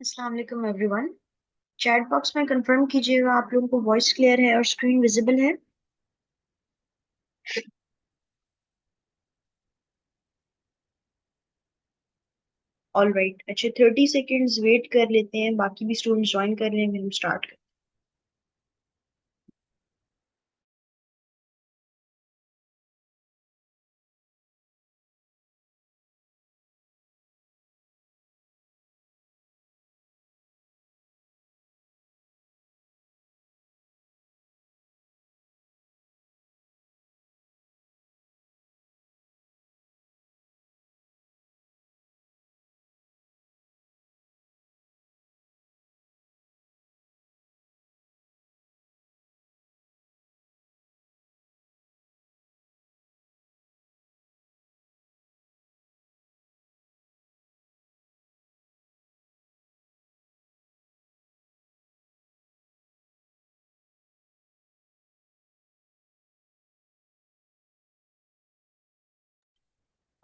अस्सलाम वालेकुम everyone. Chat box में कंफर्म कीजिएगा आप लोगों को वॉइस क्लियर है और स्क्रीन विजिबल है। ऑल राइट, अच्छे 30 सेकेंड्स वेट कर लेते हैं, बाकी भी स्टूडेंट्स ज्वाइन कर लें, फिर हम स्टार्ट करें।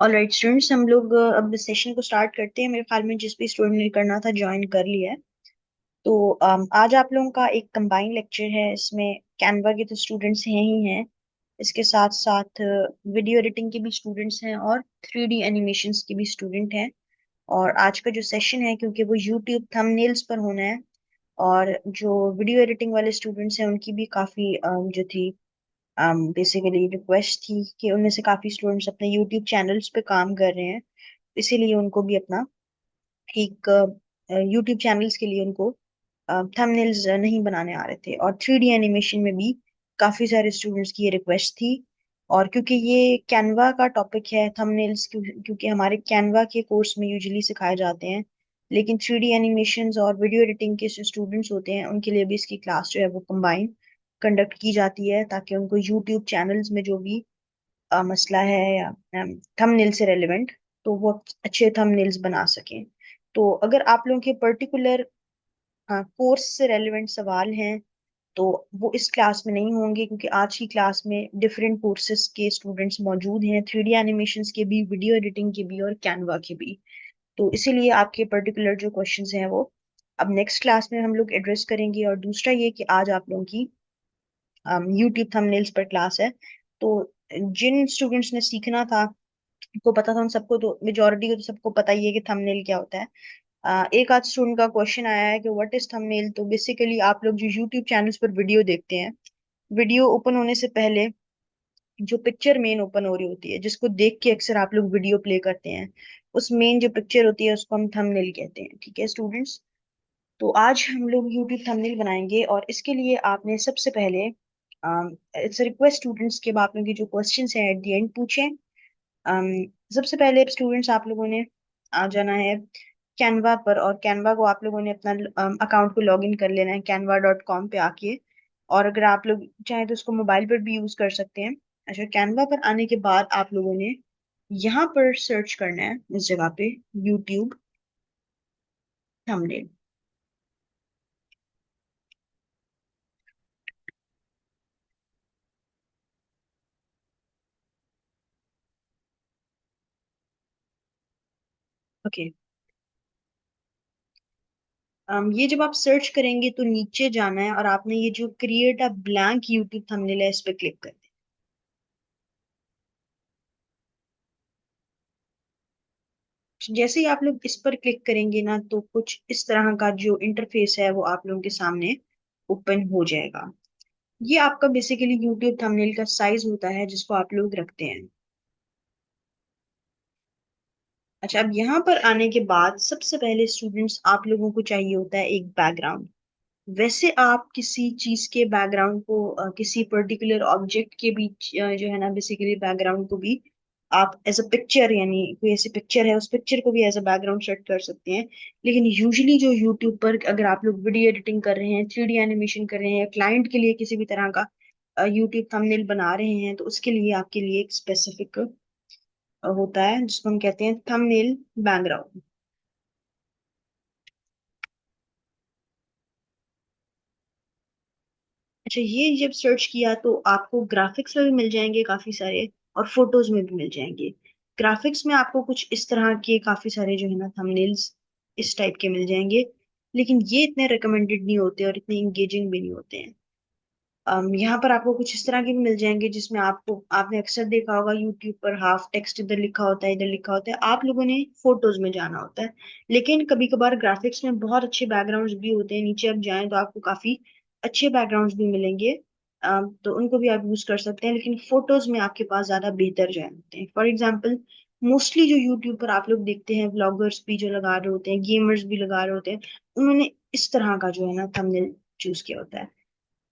ऑल राइट स्टूडेंट्स, हम लोग अब सेशन को स्टार्ट करते हैं। मेरे ख्याल में जिस भी स्टूडेंट ने करना था ज्वाइन कर लिया है। तो आज आप लोगों का एक कंबाइन लेक्चर है। इसमें कैनवा के तो स्टूडेंट्स हैं ही हैं, इसके साथ साथ वीडियो एडिटिंग के भी स्टूडेंट्स हैं और 3D एनिमेशंस के भी स्टूडेंट हैं। और आज का जो सेशन है, क्योंकि वो यूट्यूब थंबनेल्स पर होना है, और जो वीडियो एडिटिंग वाले स्टूडेंट्स हैं उनकी भी काफ़ी जो थी बेसिकली रिक्वेस्ट थी कि उनमें से काफ़ी स्टूडेंट्स अपने यूट्यूब चैनल्स पे काम कर रहे हैं। इसीलिए उनको भी अपना एक यूट्यूब चैनल्स के लिए उनको थंबनेल्स नहीं बनाने आ रहे थे, और 3D एनिमेशन में भी काफ़ी सारे स्टूडेंट्स की ये रिक्वेस्ट थी। और क्योंकि ये कैनवा का टॉपिक है थंबनेल्स, क्योंकि हमारे कैनवा के कोर्स में यूजुअली सिखाए जाते हैं, लेकिन 3D एनिमेशंस और वीडियो एडिटिंग के जो स्टूडेंट्स होते हैं उनके लिए भी इसकी क्लास जो है वो कंबाइन कंडक्ट की जाती है, ताकि उनको यूट्यूब चैनल्स में जो भी मसला है या थंबनेल से रेलेवेंट, तो वो अच्छे थंबनेल्स बना सकें। तो अगर आप लोगों के पर्टिकुलर कोर्स से रेलेवेंट सवाल हैं तो वो इस क्लास में नहीं होंगे, क्योंकि आज की क्लास में डिफरेंट कोर्सेज के स्टूडेंट्स मौजूद हैं, 3D एनिमेशंस के भी, वीडियो एडिटिंग के भी और कैनवा के भी। तो इसीलिए आपके पर्टिकुलर जो क्वेश्चंस हैं वो अब नेक्स्ट क्लास में हम लोग एड्रेस करेंगे। और दूसरा ये कि आज आप लोगों की यूट्यूब थंबनेल्स पर क्लास है। तो जिन स्टूडेंट्स ने सीखना था, को पता था, उन सबको, तो मेजोरिटी को तो सबको पता ही है कि थंबनेल क्या होता है। एक आध स्टूडेंट का क्वेश्चन आया है कि व्हाट इज थंबनेल। तो बेसिकली आप लोग जो यूट्यूब चैनल्स पर वीडियो देखते हैं, वीडियो ओपन होने से पहले जो पिक्चर मेन ओपन हो रही होती है, जिसको देख के अक्सर आप लोग वीडियो प्ले करते हैं, उस मेन जो पिक्चर होती है उसको हम थंबनेल कहते हैं। ठीक है स्टूडेंट्स, तो आज हम लोग यूट्यूब थंबनेल बनाएंगे, और इसके लिए आपने सबसे पहले इट्स रिक्वेस्ट स्टूडेंट्स के आप लोगों के जो क्वेश्चंस हैं एट द एंड पूछें। सबसे पहले स्टूडेंट्स आप लोगों ने आ जाना है कैनवा पर, और कैनवा को आप लोगों ने अपना अकाउंट को लॉग इन कर लेना है canva.com पे आके। और अगर आप लोग चाहें तो उसको मोबाइल पर भी यूज कर सकते हैं। अच्छा, कैनवा पर आने के बाद आप लोगों ने यहाँ पर सर्च करना है, इस जगह पे, यूट्यूब थंबनेल। ओके, ये जब आप सर्च करेंगे तो नीचे जाना है, और आपने ये जो create a blank YouTube thumbnail है इस पे क्लिक कर दें। जैसे ही आप लोग इस पर क्लिक करेंगे ना, तो कुछ इस तरह का जो इंटरफेस है वो आप लोगों के सामने ओपन हो जाएगा। ये आपका बेसिकली यूट्यूब थंबनेल का साइज होता है जिसको आप लोग रखते हैं। अच्छा, अब यहाँ पर आने के बाद सबसे पहले स्टूडेंट्स आप लोगों को चाहिए होता है एक बैकग्राउंड। वैसे आप किसी चीज के बैकग्राउंड को किसी पर्टिकुलर ऑब्जेक्ट के बीच जो है ना, बेसिकली बैकग्राउंड को भी आप एज अ पिक्चर, यानी कोई ऐसी पिक्चर है उस पिक्चर को भी एज अ बैकग्राउंड सेट कर सकते हैं। लेकिन यूजुअली जो यूट्यूब पर अगर आप लोग वीडियो एडिटिंग कर रहे हैं, 3D एनिमेशन कर रहे हैं, क्लाइंट के लिए किसी भी तरह का यूट्यूब थंबनेल बना रहे हैं, तो उसके लिए आपके लिए एक स्पेसिफिक होता है जिसको हम कहते हैं थंबनेल बैकग्राउंड। अच्छा, ये जब सर्च किया तो आपको ग्राफिक्स में भी मिल जाएंगे काफी सारे, और फोटोज में भी मिल जाएंगे। ग्राफिक्स में आपको कुछ इस तरह के काफी सारे जो है ना थंबनेल्स इस टाइप के मिल जाएंगे। लेकिन ये इतने रिकमेंडेड नहीं होते और इतने इंगेजिंग भी नहीं होते हैं। यहाँ पर आपको कुछ इस तरह के भी मिल जाएंगे जिसमें आपको, आपने अक्सर देखा होगा यूट्यूब पर हाफ टेक्स्ट इधर लिखा होता है, इधर लिखा होता है, आप लोगों ने फोटोज में जाना होता है। लेकिन कभी कभार ग्राफिक्स में बहुत अच्छे बैकग्राउंड्स भी होते हैं, नीचे आप जाएं तो आपको काफी अच्छे बैकग्राउंड्स भी मिलेंगे। तो उनको भी आप यूज कर सकते हैं, लेकिन फोटोज में आपके पास ज्यादा बेहतर जो होते हैं। फॉर एग्जाम्पल, मोस्टली जो यूट्यूब पर आप लोग देखते हैं व्लॉगर्स भी जो लगा रहे होते हैं, गेमर्स भी लगा रहे होते हैं, उन्होंने इस तरह का जो है ना थंबनेल चूज किया होता है।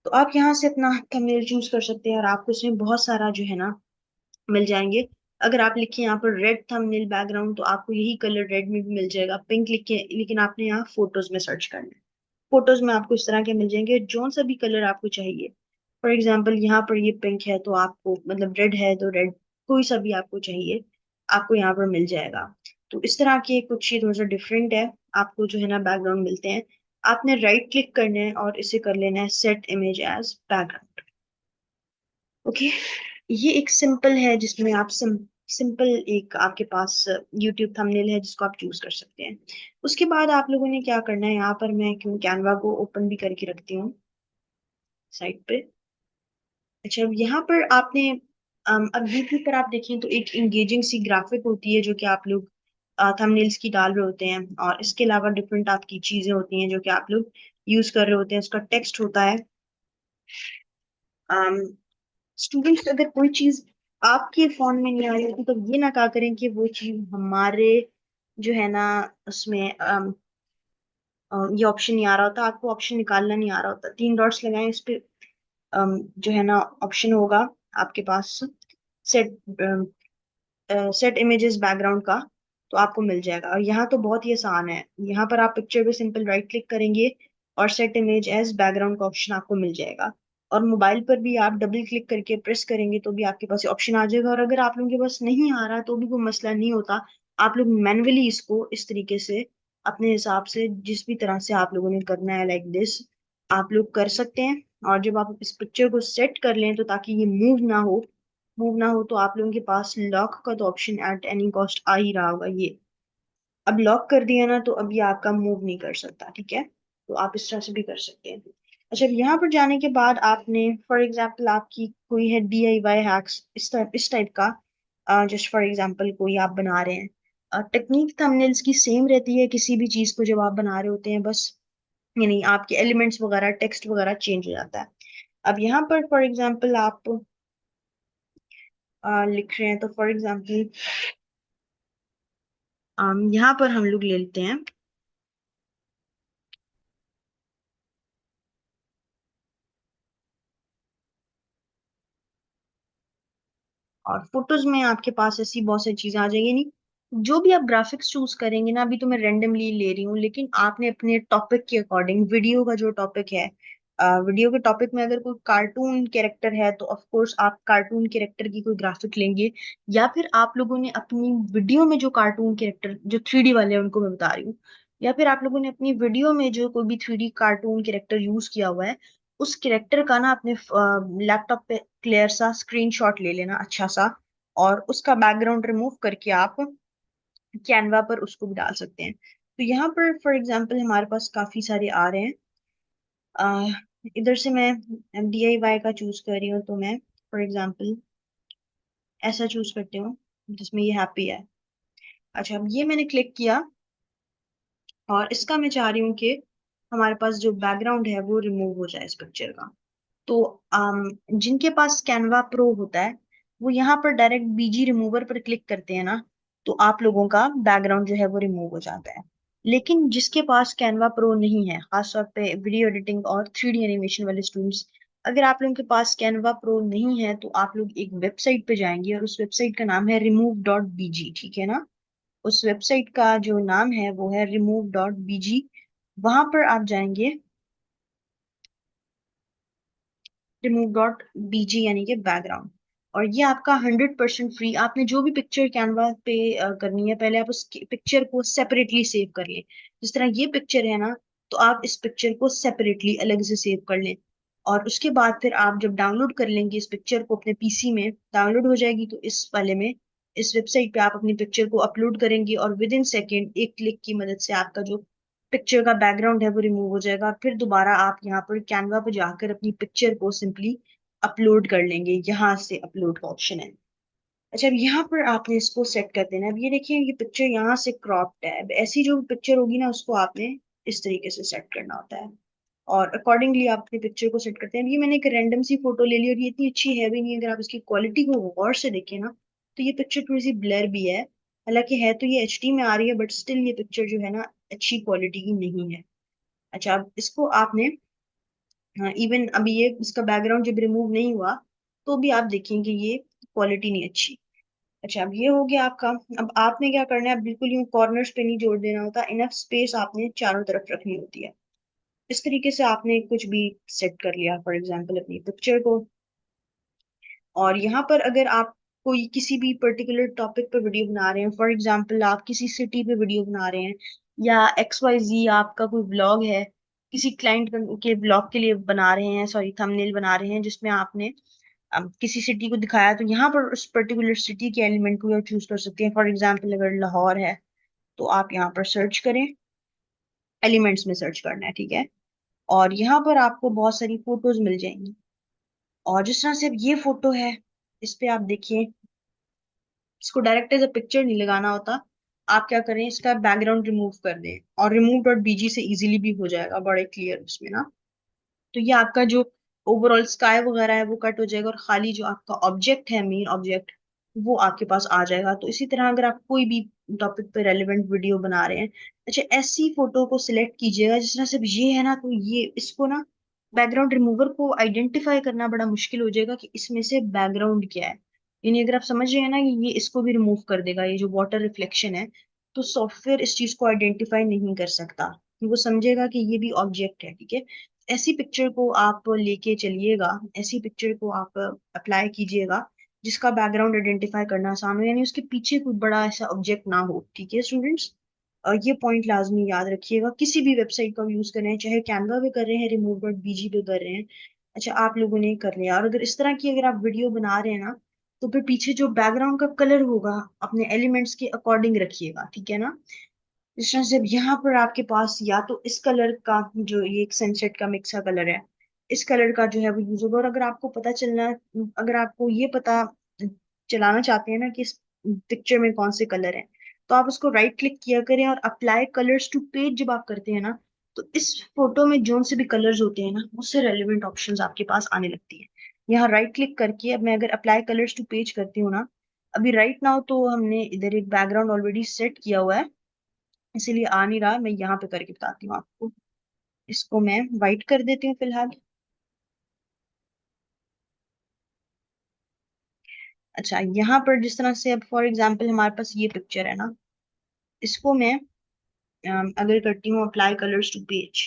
तो आप यहाँ से अपना थंबनेल चूज कर सकते हैं और आपको इसमें बहुत सारा जो है ना मिल जाएंगे। अगर आप लिखें यहाँ पर रेड थंबनेल बैकग्राउंड, तो आपको यही कलर रेड में भी मिल जाएगा। पिंक लिखे, लेकिन आपने यहाँ फोटोज में सर्च करना है। फोटोज में आपको इस तरह के मिल जाएंगे जो सा भी कलर आपको चाहिए। फॉर एग्जाम्पल, यहाँ पर ये पिंक है तो आपको, मतलब रेड है तो रेड, कोई सा भी आपको चाहिए आपको यहाँ पर मिल जाएगा। तो इस तरह के कुछ ये थोड़ा सा डिफरेंट है, आपको जो है ना बैकग्राउंड मिलते हैं। आपने राइट क्लिक करना है और इसे कर लेना है set image as background. Okay, ये एक सिंपल है जिसमें आप सिंपल एक आपके पास यूट्यूब थंबनेल है जिसको आप चूज कर सकते हैं। उसके बाद आप लोगों ने क्या करना है, यहाँ पर मैं क्यों कैनवा को ओपन भी करके रखती हूँ साइड पे। अच्छा, अब यहाँ पर आपने अब यूट्यूब पर आप देखें तो एक इंगेजिंग सी ग्राफिक होती है जो कि आप लोग थंबनेल्स की डाल रहे होते हैं, और इसके अलावा डिफरेंट आपकी चीजें होती हैं जो कि आप लोग यूज कर रहे होते हैं। उसका टेक्स्ट होता है। स्टूडेंट्स, अगर कोई चीज आपके फोन में नहीं आ रही होती तो ये ना कहा करें कि वो चीज हमारे जो है ना उसमें ये ऑप्शन नहीं आ रहा होता, आपको ऑप्शन निकालना नहीं आ रहा होता। तीन डॉट्स लगाएं इस पे, जो है ना ऑप्शन होगा आपके पास सेट सेट इमेजेस बैकग्राउंड का, तो आपको मिल जाएगा। और यहाँ तो बहुत ही आसान है, यहाँ पर आप पिक्चर पे सिंपल राइट क्लिक करेंगे और सेट इमेज एज बैकग्राउंड का ऑप्शन आपको मिल जाएगा। और मोबाइल पर भी आप डबल क्लिक करके प्रेस करेंगे तो भी आपके पास ऑप्शन आ जाएगा। और अगर आप लोगों के पास नहीं आ रहा तो भी कोई मसला नहीं होता, आप लोग मैन्युअली इसको इस तरीके से अपने हिसाब से जिस भी तरह से आप लोगों ने करना है लाइक दिस आप लोग कर सकते हैं। और जब आप इस पिक्चर को सेट कर लें तो ताकि ये मूव ना हो तो आप लोगों के पास लॉक का तो ऑप्शन एट एनी कॉस्ट आ ही रहा होगा ये। अब लॉक कर दिया ना तो अब ये आपका मूव नहीं कर सकता, ठीक है। तो आप इस तरह से भी कर सकते हैं। अच्छा, अब यहाँ पर जाने के बाद आपने, फॉर एग्जाम्पल आपकी कोई है DIY हैक्स इस टाइप का, जस्ट फॉर एग्जाम्पल कोई आप बना रहे हैं, टेक्निक थंबनेल्स की सेम रहती है किसी भी चीज को जब आप बना रहे होते हैं, बस यानी आपके एलिमेंट्स वगैरह टेक्स्ट वगैरह चेंज हो जाता है। अब यहाँ पर फॉर एग्जाम्पल आप लिख रहे हैं, तो फॉर एग्जाम्पल यहाँ पर हम लोग ले लेते हैं। और फोटोज में आपके पास ऐसी बहुत सारी चीजें आ जाएंगी। नहीं, जो भी आप ग्राफिक्स चूज करेंगे ना, अभी तो मैं रेंडमली ले रही हूँ, लेकिन आपने अपने टॉपिक के अकॉर्डिंग, वीडियो का जो टॉपिक है, वीडियो के टॉपिक में अगर कोई कार्टून कैरेक्टर है तो ऑफ कोर्स आप कार्टून कैरेक्टर की कोई ग्राफिक लेंगे। या फिर आप लोगों ने अपनी वीडियो में जो कार्टून कैरेक्टर जो 3D वाले हैं उनको मैं बता रही हूँ, या फिर आप लोगों ने अपनी वीडियो में जो कोई भी 3D कार्टून कैरेक्टर यूज किया हुआ है, उस कैरेक्टर का ना अपने लैपटॉप पे क्लियर सा स्क्रीनशॉट ले लेना अच्छा सा, और उसका बैकग्राउंड रिमूव करके आप कैनवा पर उसको भी डाल सकते हैं। तो यहाँ पर फॉर एग्जांपल हमारे पास काफी सारे आ रहे हैं। अह, इधर से मैं DIY का चूज कर रही हूँ, तो मैं फॉर एग्जांपल ऐसा चूज करती हूँ जिसमें ये हैप्पी है। अच्छा, अब ये मैंने क्लिक किया और इसका मैं चाह रही हूँ कि हमारे पास जो बैकग्राउंड है वो रिमूव हो जाए इस पिक्चर का। तो जिनके पास कैनवा प्रो होता है वो यहाँ पर डायरेक्ट BG रिमूवर पर क्लिक करते हैं ना, तो आप लोगों का बैकग्राउंड जो है वो रिमूव हो जाता है। लेकिन जिसके पास कैनवा प्रो नहीं है, खासतौर पे वीडियो एडिटिंग और 3D एनिमेशन वाले स्टूडेंट्स, अगर आप लोगों के पास कैनवा प्रो नहीं है तो आप लोग एक वेबसाइट पे जाएंगे और उस वेबसाइट का नाम है remove.bg, ठीक है ना। उस वेबसाइट का जो नाम है वो है remove.bg। वहां पर आप जाएंगे, remove.bg यानी कि बैकग्राउंड। और ये आपका 100% फ्री। आपने जो भी पिक्चर कैनवा पे करनी है, पहले आप उस पिक्चर को सेपरेटली सेव कर लें। जिस तरह ये पिक्चर है ना, तो आप इस पिक्चर को सेपरेटली अलग से सेव कर लें। और उसके बाद फिर आप जब डाउनलोड कर लेंगे इस पिक्चर को अपने PC में, डाउनलोड हो जाएगी तो इस वाले में, इस वेबसाइट पे आप अपनी पिक्चर को अपलोड करेंगे और विद इन सेकेंड एक क्लिक की मदद से आपका जो पिक्चर का बैकग्राउंड है वो रिमूव हो जाएगा। फिर दोबारा आप यहाँ पर कैनवा पर जाकर अपनी पिक्चर को सिंपली अपलोड कर लेंगे। यहाँ से अपलोड का ऑप्शन है। अच्छा, अब यहाँ पर आपने इसको सेट कर देना है। अब ये देखिए, ये पिक्चर यहाँ से क्रॉप्ड है। अब ऐसी जो पिक्चर होगी ना, उसको आपने इस तरीके से सेट करना होता है और अकॉर्डिंगली आप अपनी पिक्चर को सेट करते हैं। अब ये मैंने एक रैंडम सी फोटो ले ली और ये इतनी अच्छी है भी नहीं। अगर आप इसकी क्वालिटी को गौर से देखें ना, तो ये पिक्चर थोड़ी सी ब्लर भी है। हालांकि है तो ये एचडी में आ रही है, बट स्टिल ये पिक्चर जो है ना, अच्छी क्वालिटी की नहीं है। अच्छा, अब इसको आपने, इवन अभी ये इसका बैकग्राउंड जब रिमूव नहीं हुआ तो भी आप देखेंगे ये क्वालिटी नहीं अच्छी। अच्छा, अब ये हो गया आपका। अब आपने क्या करना है, बिल्कुल यूं कॉर्नर्स पे नहीं जोड़ देना होता, इनफ स्पेस आपने चारों तरफ रखनी होती है। इस तरीके से आपने कुछ भी सेट कर लिया, फॉर एग्जांपल अपनी पिक्चर को। और यहाँ पर अगर आप कोई किसी भी पर्टिकुलर टॉपिक पे वीडियो बना रहे हैं, फॉर एग्जांपल आप किसी सिटी पे वीडियो बना रहे हैं, या XYZ आपका कोई ब्लॉग है, किसी क्लाइंट के ब्लॉग के लिए बना रहे हैं, सॉरी थंबनेल बना रहे हैं, जिसमें आपने किसी सिटी को दिखाया, तो यहाँ पर उस पर्टिकुलर सिटी के एलिमेंट को चूज कर सकते हैं। फॉर एग्जांपल अगर लाहौर है तो आप यहाँ पर सर्च करें, एलिमेंट्स में सर्च करना है, ठीक है। और यहाँ पर आपको बहुत सारी फोटोज मिल जाएंगी। और जिस तरह से अब ये फोटो है, इस पे आप देखिए, इसको डायरेक्ट एज अ पिक्चर नहीं लगाना होता। आप क्या करें, इसका बैकग्राउंड रिमूव कर दें, और रिमूव डॉट बीजी से इजीली भी हो जाएगा, बड़े क्लियर उसमें ना। तो ये आपका जो ओवरऑल स्काई वगैरह है वो कट हो जाएगा, और खाली जो आपका ऑब्जेक्ट है, मेन ऑब्जेक्ट, वो आपके पास आ जाएगा। तो इसी तरह अगर आप कोई भी टॉपिक पे रेलिवेंट वीडियो बना रहे हैं, अच्छा, ऐसी फोटो को सिलेक्ट कीजिएगा जिस तरह से ये है ना, तो ये इसको ना, बैकग्राउंड रिमूवर को आइडेंटिफाई करना बड़ा मुश्किल हो जाएगा कि इसमें से बैकग्राउंड क्या है। यानी अगर आप समझ रहे हैं ना, कि ये इसको भी रिमूव कर देगा, ये जो वाटर रिफ्लेक्शन है, तो सॉफ्टवेयर इस चीज को आइडेंटिफाई नहीं कर सकता, कि वो समझेगा कि ये भी ऑब्जेक्ट है, ठीक है। ऐसी पिक्चर को आप लेके चलिएगा, ऐसी पिक्चर को आप अप्लाई कीजिएगा जिसका बैकग्राउंड आइडेंटिफाई करना आसान हो, यानी उसके पीछे कोई बड़ा ऐसा ऑब्जेक्ट ना हो, ठीक है स्टूडेंट्स। ये पॉइंट लाजमी याद रखिएगा, किसी भी वेबसाइट का यूज कर रहे हैं, चाहे कैनवा पे कर रहे हैं, रिमूव डॉट बीजी पे कर रहे हैं। अच्छा, आप लोगों ने कर लिया। और अगर इस तरह की अगर आप वीडियो बना रहे हैं ना, तो फिर पीछे जो बैकग्राउंड का कलर होगा, अपने एलिमेंट्स के अकॉर्डिंग रखिएगा, ठीक है ना। इस तरह से अब यहाँ पर आपके पास या तो इस कलर का, जो ये एक सनसेट का मिक्स का कलर है, इस कलर का जो है वो यूज होगा। और अगर आपको पता चलना, अगर आपको ये पता चलाना चाहते हैं ना कि इस पिक्चर में कौन से कलर हैं, तो आप उसको राइट क्लिक किया करें और अप्लाई कलर्स टू पेज जब आप करते हैं ना, तो इस फोटो में जो से भी कलर्स होते हैं ना, उससे रेलिवेंट ऑप्शंस आपके पास आने लगती है। यहाँ राइट क्लिक करके अब मैं अगर अप्लाई कलर्स टू पेज करती हूँ ना, अभी राइट नाउ तो हमने इधर एक बैकग्राउंड ऑलरेडी सेट किया हुआ है, इसीलिए आ नहीं रहा। मैं यहाँ पे करके बताती हूँ आपको। इसको मैं वाइट कर देती हूँ फिलहाल। अच्छा, यहाँ पर जिस तरह से अब फॉर एग्जांपल हमारे पास ये पिक्चर है ना, इसको मैं अगर करती हूँ अप्लाई कलर्स टू पेज,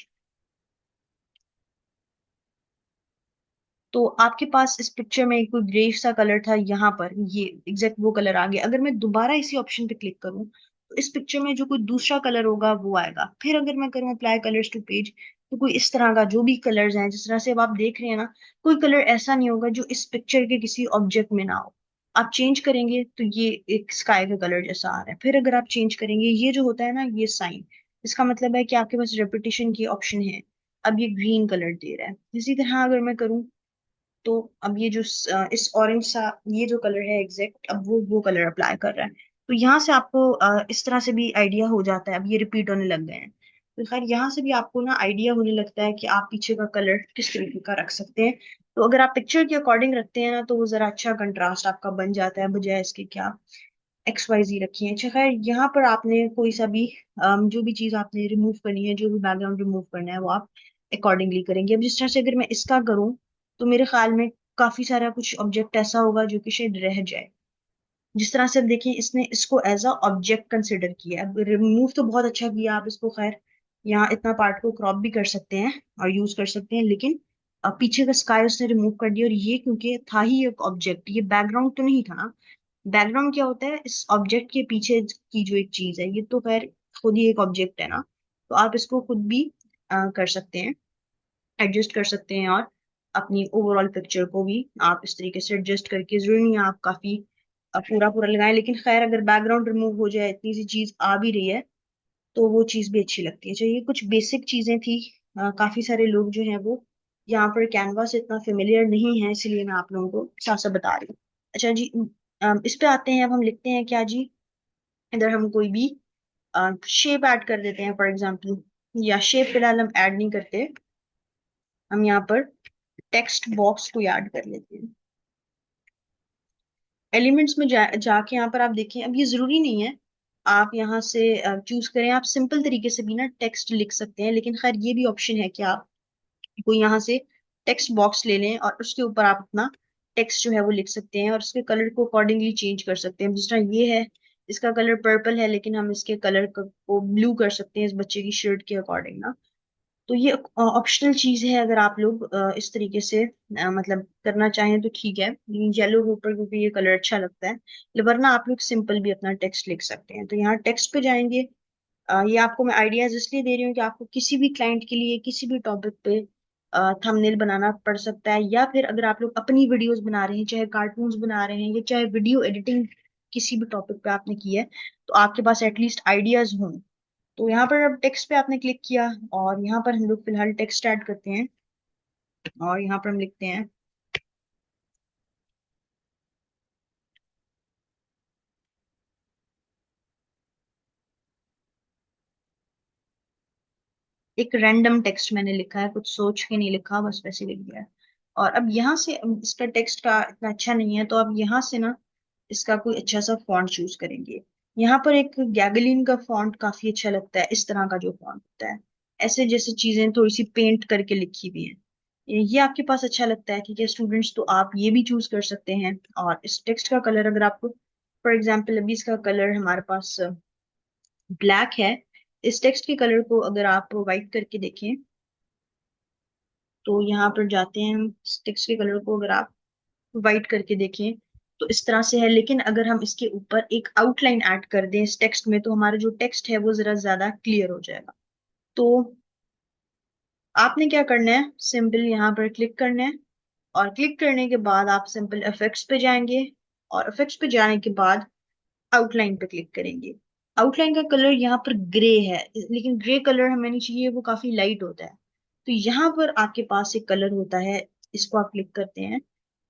तो आपके पास इस पिक्चर में कोई ग्रे सा कलर था, यहाँ पर ये एग्जैक्ट वो कलर आ गया। अगर मैं दोबारा इसी ऑप्शन पे क्लिक करूँ, तो इस पिक्चर में जो कोई दूसरा कलर होगा वो आएगा। फिर अगर मैं करूँ अप्लाई कलर्स टू पेज, तो कोई इस तरह का जो भी कलर्स हैं, जिस तरह से अब आप देख रहे हैं ना, कोई कलर ऐसा नहीं होगा जो इस पिक्चर के किसी ऑब्जेक्ट में ना हो। आप चेंज करेंगे तो ये एक स्काई का कलर जैसा आ रहा है। फिर अगर आप चेंज करेंगे, ये जो होता है ना, ये साइन, इसका मतलब है कि आपके पास रेपिटेशन की ऑप्शन है। अब ये ग्रीन कलर दे रहा है। इसी तरह अगर मैं करूँ, तो अब ये जो इस ऑरेंज सा ये जो कलर है एग्जैक्ट, अब वो कलर अप्लाई कर रहा है। तो यहाँ से आपको इस तरह से भी आइडिया हो जाता है। अब ये रिपीट होने लग गए हैं, तो खैर यहाँ से भी आपको ना आइडिया होने लगता है कि आप पीछे का कलर किस तरीके का रख सकते हैं। तो अगर आप पिक्चर के अकॉर्डिंग रखते हैं ना, तो वो जरा अच्छा कंट्रास्ट आपका बन जाता है, बजाय इसके कि आप XYZ रखिए। अच्छा, खैर यहाँ पर आपने कोई सा भी जो भी चीज आपने रिमूव करनी है, जो भी बैकग्राउंड रिमूव करना है, वो आप अकॉर्डिंगली करेंगे। अब जिस तरह से अगर मैं इसका करूँ, तो मेरे ख्याल में काफी सारा कुछ ऑब्जेक्ट ऐसा होगा जो कि शायद रह जाए। जिस तरह से अब देखिए, इसने इसको एज अ ऑब्जेक्ट कंसिडर किया। अब रिमूव तो बहुत अच्छा किया आप इसको, खैर यहाँ इतना पार्ट को क्रॉप भी कर सकते हैं और यूज कर सकते हैं, लेकिन पीछे का स्काई उसने रिमूव कर दिया। और ये क्योंकि था ही एक ऑब्जेक्ट, ये बैकग्राउंड तो नहीं था ना। बैकग्राउंड क्या होता है, इस ऑब्जेक्ट के पीछे की जो एक चीज है, ये तो खैर खुद ही एक ऑब्जेक्ट है ना। तो आप इसको खुद भी कर सकते हैं, एडजस्ट कर सकते हैं, और अपनी ओवरऑल पिक्चर को भी आप इस तरीके से एडजस्ट करके, जरूरी नहीं है आप काफी पूरा पूरा लगाएं। लेकिन खैर, अगर बैकग्राउंड रिमूव हो जाए, इतनी सी चीज आ भी रही है, तो वो चीज़ भी अच्छी लगती है। चाहिए कुछ बेसिक चीज़ें थी। काफ़ी सारे लोग जो हैं वो यहाँ पर कैनवा से इतना फेमिलियर नहीं है, इसलिए मैं आप लोगों को साफ साफ बता रही हूँ। अच्छा जी, इस पे आते हैं। अब हम लिखते हैं क्या जी, इधर हम कोई भी शेप ऐड कर देते हैं फॉर एग्जाम्पल, या शेप फिलहाल हम ऐड नहीं करते, हम यहाँ पर टेक्स्ट बॉक्स को ऐड कर लेते हैं। एलिमेंट्स में जाके यहाँ पर आप देखें, अब ये जरूरी नहीं है आप यहाँ से चूज करें, आप सिंपल तरीके से भी ना टेक्स्ट लिख सकते हैं, लेकिन खैर ये भी ऑप्शन है कि आप कोई यहाँ से टेक्स्ट बॉक्स ले लें और उसके ऊपर आप अपना टेक्स्ट जो है वो लिख सकते हैं और उसके कलर को अकॉर्डिंगली चेंज कर सकते हैं। जिस तरह ये है, इसका कलर पर्पल है, लेकिन हम इसके कलर को ब्लू कर सकते हैं इस बच्चे की शर्ट के अकॉर्डिंग ना। तो ये ऑप्शनल चीज है, अगर आप लोग इस तरीके से मतलब करना चाहें तो ठीक है, लेकिन येलो के ऊपर क्योंकि ये कलर अच्छा लगता है, वरना आप लोग सिंपल भी अपना टेक्स्ट लिख सकते हैं। तो यहाँ टेक्स्ट पे जाएंगे। ये आपको मैं आइडियाज इसलिए दे रही हूँ कि आपको किसी भी क्लाइंट के लिए किसी भी टॉपिक पे थंबनेल बनाना पड़ सकता है, या फिर अगर आप लोग अपनी वीडियोस बना रहे हैं, चाहे कार्टून्स बना रहे हैं या चाहे वीडियो एडिटिंग किसी भी टॉपिक पे आपने की है, तो आपके पास एटलीस्ट आइडियाज हों। तो यहाँ पर अब टेक्स्ट पे आपने क्लिक किया और यहाँ पर हम लोग फिलहाल टेक्स्ट ऐड करते हैं और यहाँ पर हम लिखते हैं एक रैंडम टेक्स्ट मैंने लिखा है, कुछ सोच के नहीं लिखा, बस वैसे लिख दिया है। और अब यहाँ से इसका टेक्स्ट का इतना अच्छा नहीं है, तो अब यहाँ से ना इसका कोई अच्छा सा फॉन्ट चूज करेंगे। यहाँ पर एक गैगलिन का फॉन्ट काफी अच्छा लगता है, इस तरह का जो फॉन्ट होता है, ऐसे जैसे चीजें थोड़ी सी पेंट करके लिखी हुई हैं, ये आपके पास अच्छा लगता है, ठीक है स्टूडेंट्स, तो आप ये भी चूज कर सकते हैं। और इस टेक्स्ट का कलर अगर आपको, फॉर एग्जाम्पल अभी इसका कलर हमारे पास ब्लैक है, इस टेक्स्ट के कलर को अगर आप व्हाइट करके देखें, तो यहाँ पर जाते हैं हम, इस टेक्स्ट के कलर को अगर आप व्हाइट करके देखें तो इस तरह से है, लेकिन अगर हम इसके ऊपर एक आउटलाइन ऐड कर दें इस टेक्स्ट में, तो हमारा जो टेक्स्ट है वो जरा ज्यादा क्लियर हो जाएगा। तो आपने क्या करना है, सिंपल यहाँ पर क्लिक करना है, और क्लिक करने के बाद आप सिंपल इफेक्ट्स पे जाएंगे, और इफेक्ट्स पे जाने के बाद आउटलाइन पे क्लिक करेंगे। आउटलाइन का कलर यहाँ पर ग्रे है, लेकिन ग्रे कलर हमें नहीं चाहिए, वो काफी लाइट होता है। तो यहाँ पर आपके पास एक कलर होता है, इसको आप क्लिक करते हैं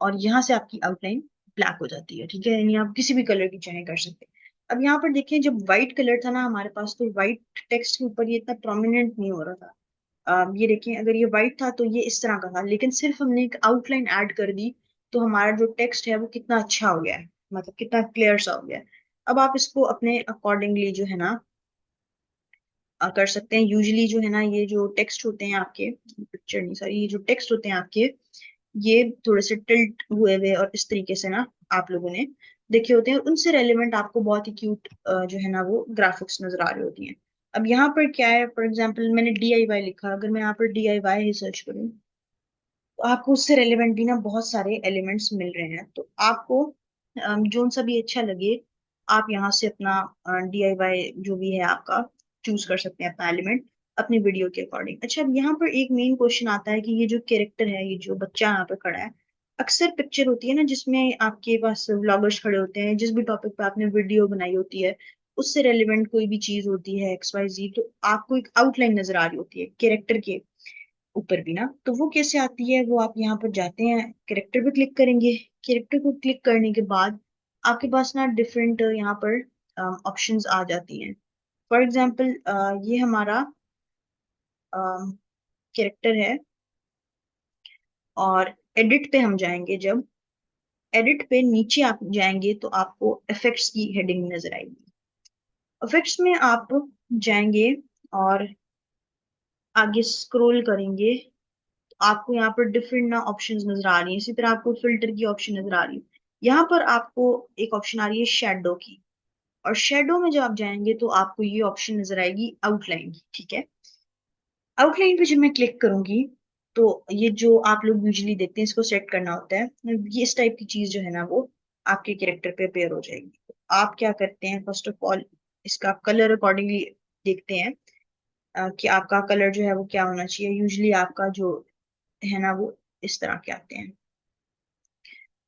और यहाँ से आपकी आउटलाइन ब्लैक हो जाती है, ठीक है, यानी आप किसी भी कलर की चाहे कर सकते हैं। अब यहाँ पर देखें, जब व्हाइट कलर था ना हमारे पास, तो व्हाइट टेक्स्ट के ऊपर ये इतना प्रोमिनेंट नहीं हो रहा था। ये देखिए, अगर ये व्हाइट था तो ये इस तरह का था, लेकिन सिर्फ हमने एक आउटलाइन ऐड कर दी तो हमारा जो टेक्स्ट है वो कितना अच्छा हो गया है, मतलब कितना क्लियर सा हो गया है। अब आप इसको अपने अकॉर्डिंगली जो है ना कर सकते हैं। यूजली जो है ना, ये जो टेक्स्ट होते हैं आपके, पिक्चर नहीं सॉरी, ये जो टेक्स्ट होते हैं आपके, ये थोड़े से टिल्ट हुए हुए और इस तरीके से ना आप लोगों ने देखे होते हैं, उनसे रेलिवेंट आपको बहुत ही क्यूट जो है ना वो ग्राफिक्स नजर आ रही होती हैं। अब यहाँ पर क्या है, फॉर एग्जाम्पल मैंने DIY लिखा, अगर मैं यहाँ पर DIY ही सर्च करूँ तो आपको उससे रेलिवेंट भी ना बहुत सारे एलिमेंट्स मिल रहे हैं। तो आपको जोन सा भी अच्छा लगे, आप यहाँ से अपना DIY जो भी है आपका चूज कर सकते हैं अपना एलिमेंट अपनी वीडियो के अकॉर्डिंग। अच्छा, अब यहाँ पर एक मेन क्वेश्चन आता है कि ये जो कैरेक्टर है, ये जो बच्चा यहाँ पर खड़ा है, अक्सर पिक्चर होती है ना जिसमें आपके पास व्लॉगर्स खड़े होते हैं, जिस भी टॉपिक पे आपने वीडियो बनाई होती है उससे रेलिवेंट कोई भी चीज होती है XYZ, तो आपको एक आउटलाइन नजर आ रही होती है कैरेक्टर के ऊपर भी ना, तो वो कैसे आती है, वो आप यहाँ पर जाते हैं, कैरेक्टर पे क्लिक करेंगे। कैरेक्टर को क्लिक करने के बाद आपके पास ना डिफरेंट यहाँ पर ऑप्शंस आ जाती हैं। फॉर एग्जांपल ये हमारा कैरेक्टर है, और एडिट पे हम जाएंगे। जब एडिट पे नीचे आप जाएंगे तो आपको इफेक्ट्स की हेडिंग नजर आएगी। इफेक्ट्स में आप जाएंगे और आगे स्क्रॉल करेंगे, आपको यहाँ पर डिफरेंट ना ऑप्शंस नजर आ रही है, इसी तरह आपको फिल्टर की ऑप्शन नजर आ रही है। यहाँ पर आपको एक ऑप्शन आ रही है शेडो की, और शेडो में जब आप जाएंगे तो आपको ये ऑप्शन नजर आएगी आउटलाइन की, ठीक है। आउटलाइन पे जब मैं क्लिक करूंगी तो ये जो आप लोग यूजली देखते हैं इसको सेट करना होता है, ये इस टाइप की चीज जो है ना वो आपके कैरेक्टर पे अपेयर हो जाएगी। तो आप क्या करते हैं, फर्स्ट ऑफ ऑल इसका कलर अकॉर्डिंगली देखते हैं कि आपका कलर जो है वो क्या होना चाहिए। यूजली आपका जो है ना वो इस तरह के आते हैं,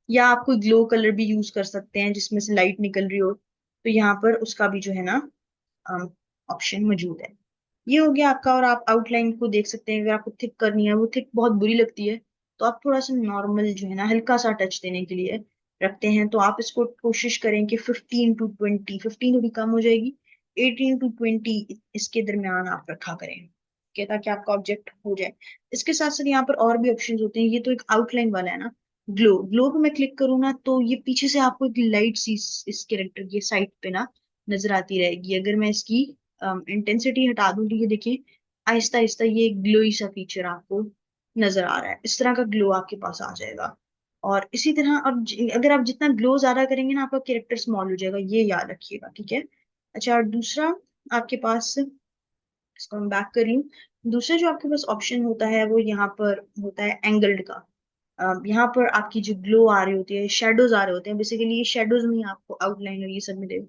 या आप कोई ग्लो कलर भी यूज कर सकते हैं जिसमें से लाइट निकल रही हो, तो यहाँ पर उसका भी जो है ना ऑप्शन मौजूद है। ये हो गया आपका। और आप आउटलाइन को देख सकते हैं, अगर आपको थिक करनी है, वो थिक बहुत बुरी लगती है, तो आप थोड़ा सा नॉर्मल जो है ना, हल्का सा टच देने के लिए रखते हैं। तो आप इसको कोशिश करें कि 15 to 20, 15 थोड़ी कम हो जाएगी, 18 to 20 इसके दरमियान आप रखा करें, ठीक है, ताकि आपका ऑब्जेक्ट हो जाए। इसके साथ साथ यहाँ पर और भी ऑप्शंस होते हैं। ये तो एक आउटलाइन वाला है ना। ग्लो, ग्लो पे मैं क्लिक करूँ ना, तो ये पीछे से आपको एक लाइट सी इस कैरेक्टर की साइड पे ना नजर आती रहेगी। अगर मैं इसकी इंटेंसिटी हटा दूं, तो ये देखिए आहिस्ता आहिस्ता ये ग्लोई सा फीचर आपको नजर आ रहा है। इस तरह का ग्लो आपके पास आ जाएगा। और इसी तरह अब अगर आप जितना ग्लो ज्यादा करेंगे ना, आपका कैरेक्टर स्मॉल हो जाएगा, ये याद रखिएगा, ठीक है। अच्छा, और दूसरा आपके पास, इसको मैं बैक कर रही हूँ। दूसरा जो आपके पास ऑप्शन होता है वो यहाँ पर होता है एंगल्ड का। यहाँ पर आपकी जो ग्लो आ रही होती है, शेडोज आ रहे होते हैं, बेसिकली ये शेडोज में ही आपको आउटलाइन और ये सब मिले।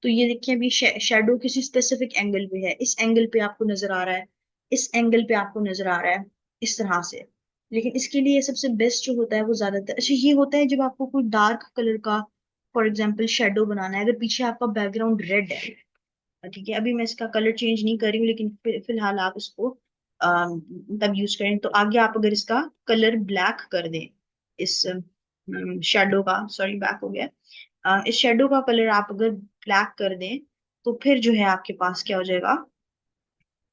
तो ये देखिए, अभी शेडो किसी स्पेसिफिक एंगल पे है, इस एंगल पे आपको नजर आ रहा है, इस एंगल पे आपको नजर आ रहा है, इस तरह से। लेकिन इसके लिए सबसे बेस्ट जो होता है वो ज्यादातर, अच्छा, ये होता है जब आपको कोई डार्क कलर का फॉर एग्जाम्पल शेडो बनाना है, अगर पीछे आपका बैकग्राउंड रेड है, ठीक है। अभी मैं इसका कलर चेंज नहीं कर रही हूँ, लेकिन फिलहाल आप इसको तब यूज करें। तो आगे आप अगर इसका कलर ब्लैक कर दें, इस शेडो का, सॉरी बैक हो गया, इस शेडो का कलर आप अगर ब्लैक कर दें, तो फिर जो है आपके पास क्या हो जाएगा,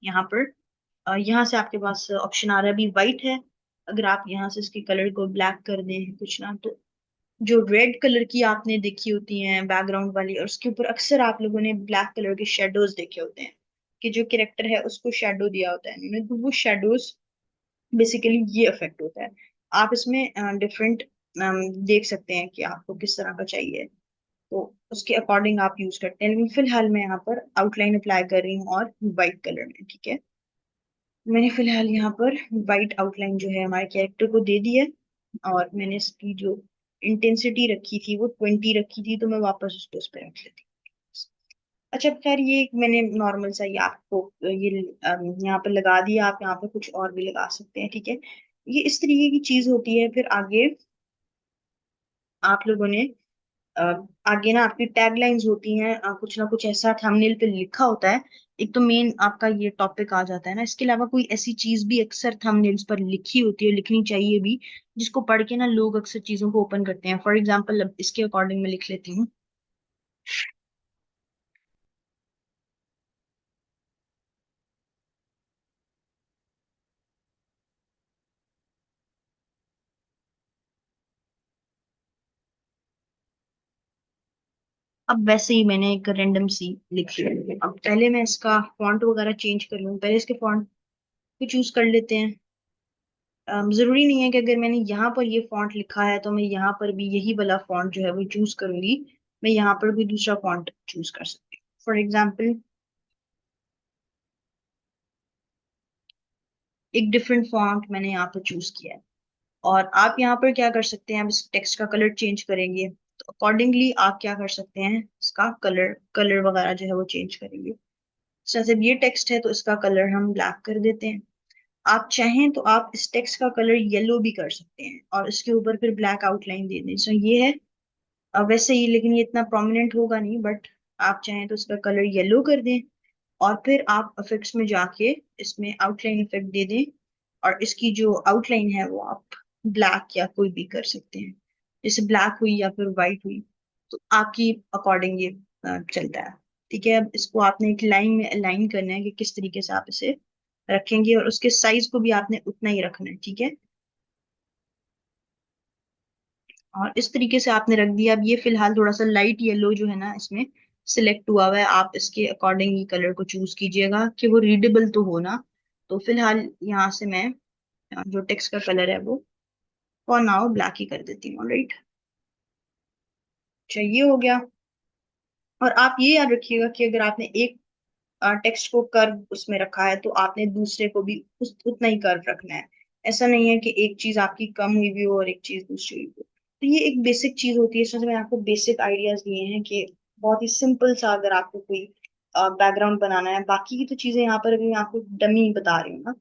यहाँ पर यहाँ से आपके पास ऑप्शन आ रहा है, अभी व्हाइट है, अगर आप यहाँ से इसके कलर को ब्लैक कर दें कुछ ना, तो जो रेड कलर की आपने देखी होती हैं बैकग्राउंड वाली, और उसके ऊपर अक्सर आप लोगों ने ब्लैक कलर के शेडोज देखे होते हैं, कि जो कैरेक्टर है उसको शेडो दिया होता है इन्होंने, तो वो शेडोज बेसिकली ये इफेक्ट होता है। आप इसमें डिफरेंट देख सकते हैं कि आपको किस तरह का चाहिए, तो उसके अकॉर्डिंग आप यूज करते हैं। लेकिन फिलहाल मैं यहाँ पर आउटलाइन अप्लाई कर रही हूँ और व्हाइट कलर में, ठीक है। मैंने फिलहाल यहाँ पर व्हाइट आउटलाइन जो है हमारे कैरेक्टर को दे दी है। और मैंने इसकी जो इंटेंसिटी रखी थी वो 20 रखी थी, तो मैं वापस उसको उस पर रख लेती हूँ। अच्छा, खैर ये मैंने नॉर्मल सा ही आपको ये यहाँ पर लगा दिया, आप यहाँ पर कुछ और भी लगा सकते हैं, ठीक है। ये इस तरीके की चीज होती है। फिर आगे आप लोगों ने अ, आगे ना आपकी टैगलाइंस होती हैं, कुछ ना कुछ ऐसा थंबनेल पे लिखा होता है। एक तो मेन आपका ये टॉपिक आ जाता है ना, इसके अलावा कोई ऐसी चीज भी अक्सर थंबनेल्स पर लिखी होती है, लिखनी चाहिए भी, जिसको पढ़ के ना लोग अक्सर चीजों को ओपन करते हैं। फॉर एग्जाम्पल, अब इसके अकॉर्डिंग मैं लिख लेती हूँ। अब वैसे ही मैंने एक रेंडम सी लिख लिया। अब पहले मैं इसका फॉन्ट वगैरह चेंज कर लूँ, पहले इसके फॉन्ट को चूज कर लेते हैं। जरूरी नहीं है कि अगर मैंने यहाँ पर ये फॉन्ट लिखा है तो मैं यहाँ पर भी यही वाला फॉन्ट जो है वो चूज करूंगी। मैं यहाँ पर भी दूसरा फॉन्ट चूज कर सकती हूँ। फॉर एग्जाम्पल, एक डिफरेंट फॉन्ट मैंने यहाँ पर चूज किया है। और आप यहाँ पर क्या कर सकते हैं, आप इस टेक्स्ट का कलर चेंज करेंगे, तो अकॉर्डिंगली आप क्या कर सकते हैं, इसका कलर कलर वगैरह जो है वो चेंज करेंगे। जैसे ये टेक्स्ट है तो इसका कलर हम ब्लैक कर देते हैं। आप चाहें तो आप इस टेक्स्ट का कलर येलो भी कर सकते हैं और इसके ऊपर फिर ब्लैक आउटलाइन दे दें। सो ये है। वैसे ही, लेकिन ये इतना प्रोमिनेंट होगा नहीं, बट आप चाहें तो इसका कलर येलो कर दें। और फिर आप इफेक्ट्स में जाके इसमें आउटलाइन इफेक्ट दे दें, और इसकी जो आउटलाइन है वो आप ब्लैक या कोई भी कर सकते हैं, जैसे ब्लैक हुई या फिर व्हाइट हुई, तो आपकी अकॉर्डिंग ये चलता है। ठीक है, अब इसको आपने एक लाइन में अलाइन करना है कि किस तरीके से आप इसे रखेंगे, और उसके साइज को भी आपने उतना ही रखना है, ठीक है। और इस तरीके से आपने रख दिया। अब ये फिलहाल थोड़ा सा लाइट येलो जो है ना इसमें सिलेक्ट हुआ हुआ है, आप इसके अकॉर्डिंग ही कलर को चूज कीजिएगा कि वो रीडेबल तो हो ना। तो फिलहाल यहाँ से मैं जो टेक्स्ट का कलर है वो फॉर नाउ ब्लैक ही कर देती हूँ, राइट। अच्छा, ये हो गया। और आप ये याद रखिएगा कि अगर आपने एक टेक्स्ट को कर्व उसमें रखा है, तो आपने दूसरे को भी उतना ही कर्व रखना है। ऐसा नहीं है कि एक चीज आपकी कम हुई भी हो और एक चीज दूसरी हुई हो। तो ये एक बेसिक चीज होती है, इसमें से मैंने आपको बेसिक आइडियाज दिए हैं कि बहुत ही सिंपल सा अगर आपको कोई बैकग्राउंड बनाना है। बाकी की तो चीजें यहाँ पर अभी मैं आपको डमी बता रही हूँ ना,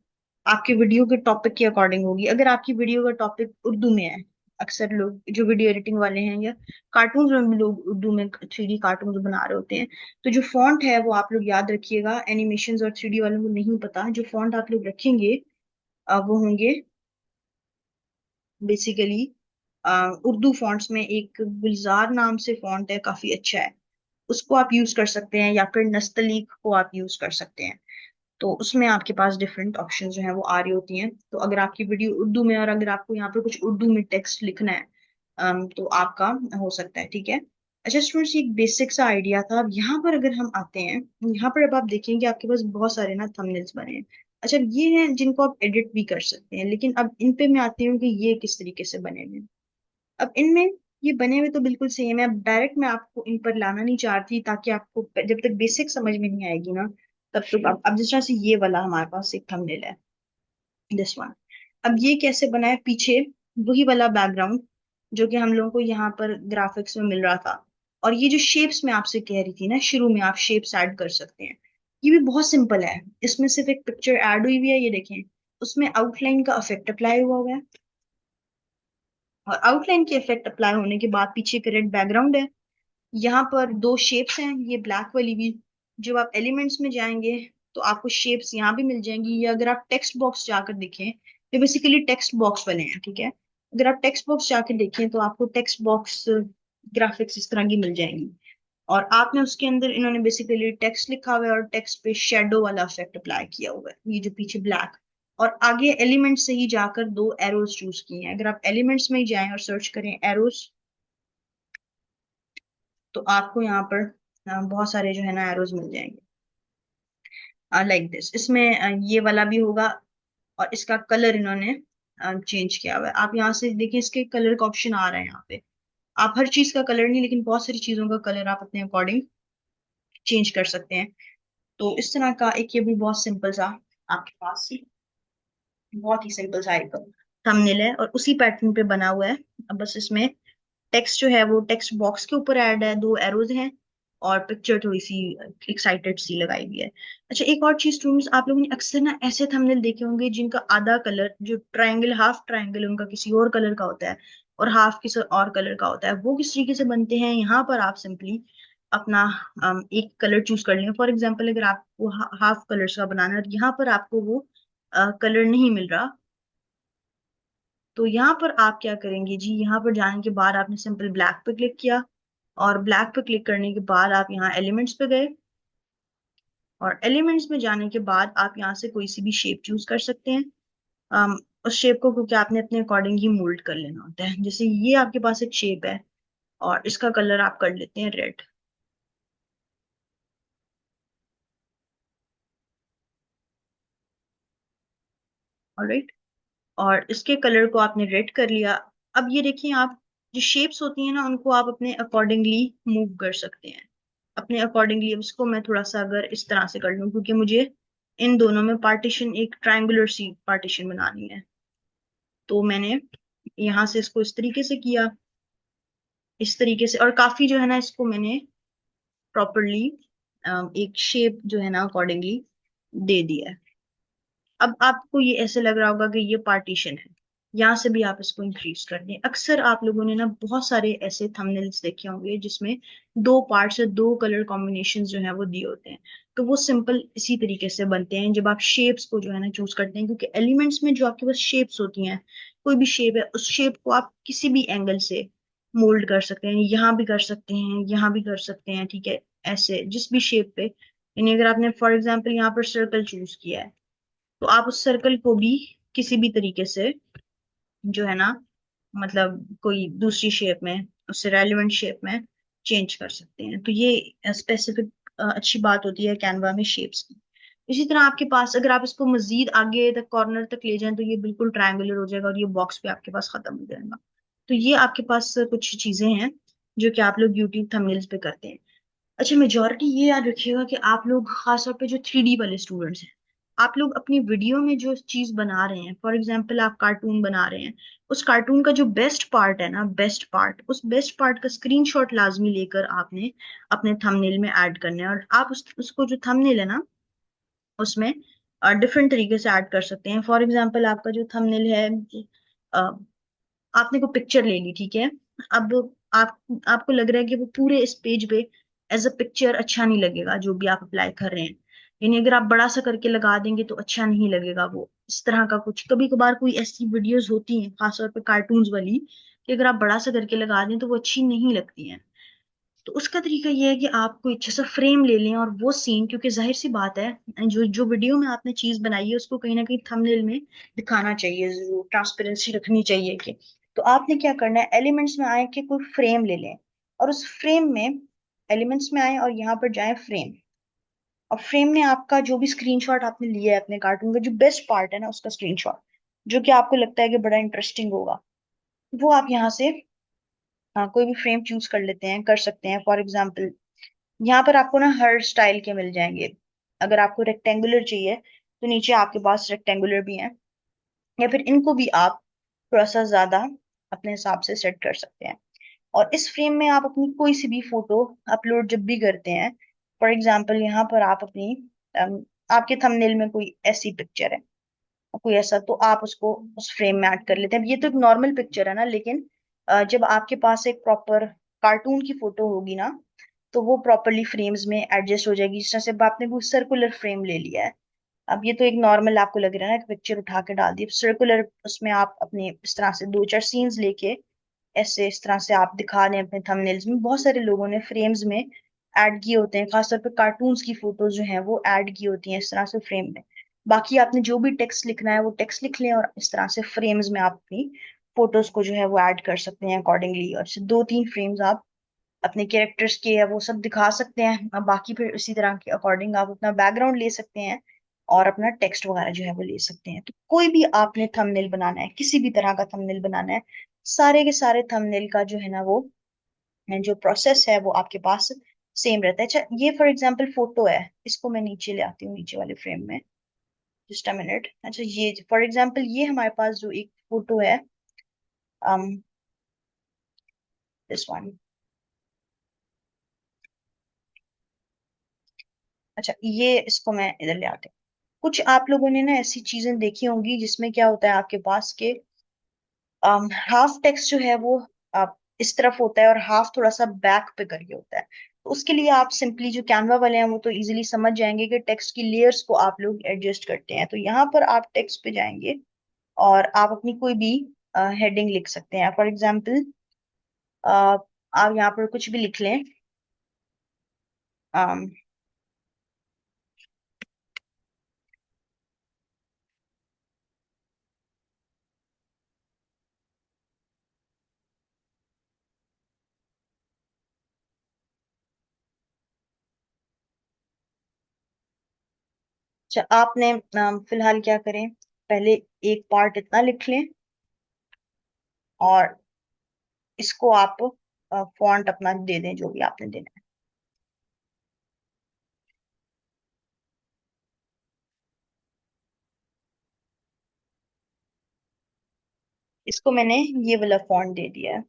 आपकी वीडियो के टॉपिक के अकॉर्डिंग होगी। अगर आपकी वीडियो का टॉपिक उर्दू में है, अक्सर लोग जो वीडियो एडिटिंग वाले हैं या कार्टून में भी लोग उर्दू में 3D कार्टून बना रहे होते हैं। तो जो फॉन्ट है वो आप लोग याद रखिएगा, एनिमेशंस और 3D वालों को नहीं पता, जो फॉन्ट आप लोग रखेंगे वो होंगे बेसिकली उर्दू फॉन्ट्स में एक गुलजार नाम से फॉन्ट है, काफी अच्छा है, उसको आप यूज कर सकते हैं, या फिर नस्तलीक को आप यूज कर सकते हैं। तो उसमें आपके पास डिफरेंट ऑप्शन जो है वो आ रही होती हैं। तो अगर आपकी वीडियो उर्दू में और अगर आपको यहाँ पे कुछ उर्दू में टेक्स्ट लिखना है तो आपका हो सकता है, ठीक है। अच्छा स्टूडेंट्स, एक बेसिक सा आइडिया था। अब यहाँ पर अगर हम आते हैं, यहाँ पर अब आप देखेंगे आपके पास बहुत सारे ना थंबनेल्स बने हैं। अच्छा ये हैं जिनको आप एडिट भी कर सकते हैं, लेकिन अब इन पे मैं आती हूँ कि ये किस तरीके से बने हुए हैं। अब इनमें ये बने हुए तो बिल्कुल सेम है। अब डायरेक्ट मैं आपको इन पर लाना नहीं चाहती, ताकि आपको जब तक बेसिक समझ में नहीं आएगी ना तब तक। अब जिस तरह से ये वाला हमारे पास एक थंबनेल है, दिस वन। अब ये कैसे बना है, पीछे वही वाला बैकग्राउंड जो कि हम लोगों को यहाँ पर ग्राफिक्स में मिल रहा था। और ये जो शेप्स मैं आपसे कह रही थी ना शुरू में, आप शेप्स ऐड कर सकते हैं। ये भी बहुत सिंपल है, इसमें सिर्फ एक पिक्चर ऐड हुई हुई है, ये देखें। उसमें आउटलाइन का इफेक्ट अप्लाई हुआ हुआ है, और आउटलाइन के इफेक्ट अप्लाई होने के बाद पीछे का रेड बैकग्राउंड है। यहाँ पर दो शेप्स हैं, ये ब्लैक वाली भी। जब आप एलिमेंट्स में जाएंगे तो आपको शेप्स यहाँ भी मिल जाएंगी, या अगर आप टेक्स्ट बॉक्स जाकर देखें तो बेसिकली टेक्स्ट बॉक्स वाले हैं, ठीक है। अगर आप टेक्स्ट बॉक्स जाकर देखें तो आपको टेक्स्ट बॉक्स ग्राफिक्स इस तरह की मिल जाएंगी। और आपने उसके अंदर इन्होंने बेसिकली टेक्स्ट लिखा हुआ है और टेक्स्ट पे शेडो वाला इफेक्ट अप्लाई किया हुआ है, ये जो पीछे ब्लैक। और आगे एलिमेंट से ही जाकर दो एरोज चूज किए हैं। अगर आप एलिमेंट्स में ही जाएं और सर्च करें एरोज, तो आपको यहाँ पर बहुत सारे जो है ना एरोज मिल जाएंगे लाइक दिस। इसमें ये वाला भी होगा, और इसका कलर इन्होंने चेंज किया हुआ है। आप यहाँ से देखिए इसके कलर का ऑप्शन आ रहा है यहाँ पे। आप हर चीज का कलर नहीं, लेकिन बहुत सारी चीजों का कलर आप अपने अकॉर्डिंग चेंज कर सकते हैं। तो इस तरह का एक ये भी बहुत सिंपल सा आपके पास ही, बहुत ही सिंपल सा एक थंबनेल है और उसी पैटर्न पे बना हुआ है। अब बस इसमें टेक्स्ट जो है वो टेक्स्ट बॉक्स के ऊपर ऐड है, दो एरोज हैं, और पिक्चर थोड़ी सी एक्साइटेड सी लगाई हुई है। अच्छा एक और चीज स्टूडेंट्स, आप लोगों ने अक्सर ना ऐसे थंबनेल देखे होंगे जिनका आधा कलर, जो ट्रायंगल हाफ ट्रायंगल उनका किसी और कलर का होता है और हाफ किसी और कलर का होता है। वो किस तरीके से बनते हैं, यहाँ पर आप सिंपली अपना एक कलर चूज कर लेंगे। फॉर एग्जाम्पल अगर आपको हाफ कलर्स का बनाना है और यहाँ पर आपको वो कलर नहीं मिल रहा, तो यहाँ पर आप क्या करेंगे जी, यहाँ पर जाने के बाद आपने सिंपल ब्लैक पे क्लिक किया, और ब्लैक पे क्लिक करने के बाद आप यहाँ एलिमेंट्स पे गए, और एलिमेंट्स में जाने के बाद आप यहाँ से कोई सी भी शेप चूज कर सकते हैं। अम, उस शेप को क्योंकि आपने अपने अकॉर्डिंग ही मोल्ड कर लेना होता है। जैसे ये आपके पास एक शेप है और इसका कलर आप कर लेते हैं रेड। ऑलराइट, और इसके कलर को आपने रेड कर लिया। अब ये देखिए, आप जो शेप्स होती हैं ना उनको आप अपने अकॉर्डिंगली मूव कर सकते हैं, अपने अकॉर्डिंगली। उसको मैं थोड़ा सा अगर इस तरह से कर लूं, क्योंकि मुझे इन दोनों में पार्टीशन, एक ट्रायंगुलर सी पार्टीशन बनानी है, तो मैंने यहाँ से इसको इस तरीके से किया, इस तरीके से। और काफी जो है ना इसको मैंने प्रॉपरली एक शेप जो है ना अकॉर्डिंगली दे दिया है। अब आपको ये ऐसे लग रहा होगा कि ये पार्टीशन है, यहाँ से भी आप इसको इंक्रीज कर दें। अक्सर आप लोगों ने ना बहुत सारे ऐसे थंबनेल्स देखे होंगे जिसमें दो पार्ट्स या दो कलर कॉम्बिनेशन जो है वो दिए होते हैं। तो वो सिंपल इसी तरीके से बनते हैं जब आप शेप्स को जो है ना चूज करते हैं, क्योंकि एलिमेंट्स में जो आपके पास शेप्स होती हैं, कोई भी शेप है उस शेप को आप किसी भी एंगल से मोल्ड कर सकते हैं, यहाँ भी कर सकते हैं, यहाँ भी कर सकते हैं, ठीक है। ऐसे जिस भी शेप पे, यानी अगर आपने फॉर एग्जाम्पल यहाँ पर सर्कल चूज किया है, तो आप उस सर्कल को भी किसी भी तरीके से जो है ना, मतलब कोई दूसरी शेप में, उससे रेलिवेंट शेप में चेंज कर सकते हैं। तो ये स्पेसिफिक अच्छी बात होती है कैनवा में शेप्स की। इसी तरह आपके पास अगर आप इसको मजीद आगे तक कॉर्नर तक ले जाएं तो ये बिल्कुल ट्रायंगुलर हो जाएगा और ये बॉक्स भी आपके पास खत्म हो जाएगा। तो ये आपके पास कुछ चीजें हैं जो कि आप लोग यूट्यूब थंबनेल्स पे करते हैं। अच्छा मेजोरिटी ये याद रखिएगा कि आप लोग खासतौर पे जो 3D वाले स्टूडेंट्स हैं, आप लोग अपनी वीडियो में जो चीज बना रहे हैं, फॉर एग्जांपल आप कार्टून बना रहे हैं, उस कार्टून का जो बेस्ट पार्ट है ना, बेस्ट पार्ट, उस बेस्ट पार्ट का स्क्रीनशॉट लाजमी लेकर आपने अपने थंबनेल में ऐड करना है। और आप उसको जो थंबनेल है ना उसमें डिफरेंट तरीके से ऐड कर सकते हैं। फॉर एग्जांपल आपका जो थंबनेल है आपने कोई पिक्चर ले ली, ठीक है। अब आप आपको लग रहा है कि वो पूरे इस पेज पे एज अ पिक्चर अच्छा नहीं लगेगा जो भी आप अप्लाई कर रहे हैं। यानी अगर आप बड़ा सा करके लगा देंगे तो अच्छा नहीं लगेगा वो, इस तरह का कुछ। कभी कभार कोई ऐसी वीडियोस होती हैं खासतौर पे कार्टून्स वाली, कि अगर आप बड़ा सा करके लगा दें तो वो अच्छी नहीं लगती हैं। तो उसका तरीका ये है कि आप कोई अच्छा सा फ्रेम ले लें और वो सीन, क्योंकि जाहिर सी बात है जो जो वीडियो में आपने चीज बनाई है उसको कहीं ना कहीं थंबनेल में दिखाना चाहिए, जरूर ट्रांसपेरेंसी रखनी चाहिए कि। तो आपने क्या करना है, एलिमेंट्स में आए कि कोई फ्रेम ले लें, और उस फ्रेम में एलिमेंट्स में आए और यहाँ पर जाए फ्रेम। और फ्रेम में आपका जो भी स्क्रीनशॉट आपने लिया है अपने कार्टून का, जो बेस्ट पार्ट है ना उसका स्क्रीनशॉट, जो कि आपको लगता है कि बड़ा इंटरेस्टिंग होगा, वो आप यहाँ से कोई भी फ्रेम चूज कर लेते हैं, कर सकते हैं। फॉर एग्जाम्पल यहाँ पर आपको ना हर स्टाइल के मिल जाएंगे। अगर आपको रेक्टेंगुलर चाहिए तो नीचे आपके पास रेक्टेंगुलर भी हैं, या फिर इनको भी आप थोड़ा सा ज्यादा अपने हिसाब से सेट कर सकते हैं। और इस फ्रेम में आप अपनी कोई सी भी फोटो अपलोड जब भी करते हैं, फॉर एग्जाम्पल यहाँ पर आप अपनी आपके थंबनेल में कोई ऐसी पिक्चर है, कोई ऐसा, तो आप उसको उस फ्रेम में ऐड कर लेते हैं। ये तो एक नॉर्मल पिक्चर है ना, लेकिन जब आपके पास एक प्रॉपर कार्टून की फोटो होगी ना, तो वो प्रॉपरली फ्रेम्स में एडजस्ट हो जाएगी। जिस तरह से अब आपने कोई सर्कुलर फ्रेम ले लिया है, अब ये तो एक नॉर्मल आपको लग रहा है ना, पिक्चर उठा के डाल दी, सर्कुलर उसमें आप अपने इस तरह से दो चार सीन्स लेके ऐसे इस तरह से आप दिखा दें अपने थंबनेल्स में। बहुत सारे लोगों ने फ्रेम्स में ऐड किए होते हैं, खासतौर पे कार्टून्स की फोटोज जो हैं वो ऐड की होती हैं इस तरह से फ्रेम में। बाकी आपने जो भी टेक्स्ट लिखना है वो टेक्स्ट लिख लें, और इस तरह से फ्रेम्स में आप अपनी फोटोज को जो है वो ऐड कर सकते हैं अकॉर्डिंगली। और दो तीन फ्रेम्स आप अपने कैरेक्टर्स के है वो सब दिखा सकते हैं। अब बाकी फिर इसी तरह के अकॉर्डिंग आप अपना बैकग्राउंड ले सकते हैं और अपना टेक्स्ट वगैरह जो है वो ले सकते हैं। तो कोई भी आपने थंबनेल बनाना है, किसी भी तरह का थंबनेल बनाना है, सारे के सारे थंबनेल का जो है ना वो जो प्रोसेस है वो आपके पास सेम रहता है। अच्छा, ये फॉर एग्जांपल फोटो है, इसको मैं नीचे ले आती हूँ नीचे वाले फ्रेम में, जस्ट अ मिनट। अच्छा, ये फॉर एग्जांपल ये हमारे पास जो एक फोटो है, दिस वन। अच्छा, ये इसको मैं इधर ले आती हूँ। कुछ आप लोगों ने ना ऐसी चीजें देखी होंगी जिसमें क्या होता है आपके पास के हाफ टेक्स्ट जो है वो इस तरफ होता है और हाफ थोड़ा सा बैक पे करके होता है। तो उसके लिए आप सिंपली, जो कैनवा वाले हैं वो तो इजीली समझ जाएंगे कि टेक्स्ट की लेयर्स को आप लोग एडजस्ट करते हैं। तो यहाँ पर आप टेक्स्ट पे जाएंगे और आप अपनी कोई भी हेडिंग लिख सकते हैं। फॉर एग्जाम्पल आप यहाँ पर कुछ भी लिख लें। अम, अच्छा, आपने फिलहाल क्या करें, पहले एक पार्ट इतना लिख लें और इसको आप फॉन्ट अपना दे दें जो भी आपने देना है। इसको मैंने ये वाला फॉन्ट दे दिया है।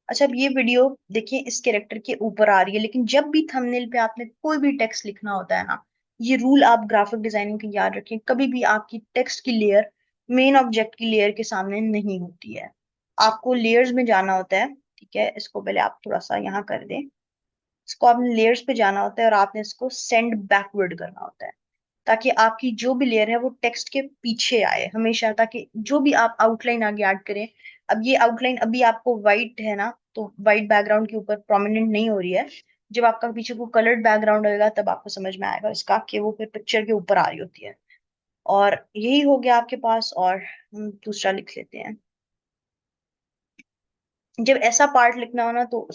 अच्छा, अब ये वीडियो देखिए इस कैरेक्टर के ऊपर आ रही है, लेकिन जब भी थंबनेल पे आपने कोई भी टेक्स्ट लिखना होता है ना, ये रूल आप ग्राफिक डिजाइनिंग के याद रखें, कभी भी आपकी टेक्स्ट की लेयर मेन ऑब्जेक्ट की लेयर के सामने नहीं होती है। आपको लेयर्स में जाना होता है, ठीक है। इसको पहले आप थोड़ा सा यहाँ कर दें, इसको आपने लेयर्स पे जाना होता है और आपने इसको सेंड बैकवर्ड करना होता है, ताकि आपकी जो भी लेयर है वो टेक्स्ट के पीछे आए हमेशा, ताकि जो भी आप आउटलाइन आगे ऐड करें। अब ये आउटलाइन अभी आपको वाइट है ना, तो वाइट बैकग्राउंड के ऊपर प्रोमिनेंट नहीं हो रही है। जब आपका पीछे को कलर्ड बैकग्राउंड होगा तब आपको समझ में आएगा इसका कि वो फिर पिक्चर के ऊपर आ रही होती है। और यही हो गया आपके पास। और हम दूसरा लिख लेते हैं। जब ऐसा पार्ट लिखना हो ना तो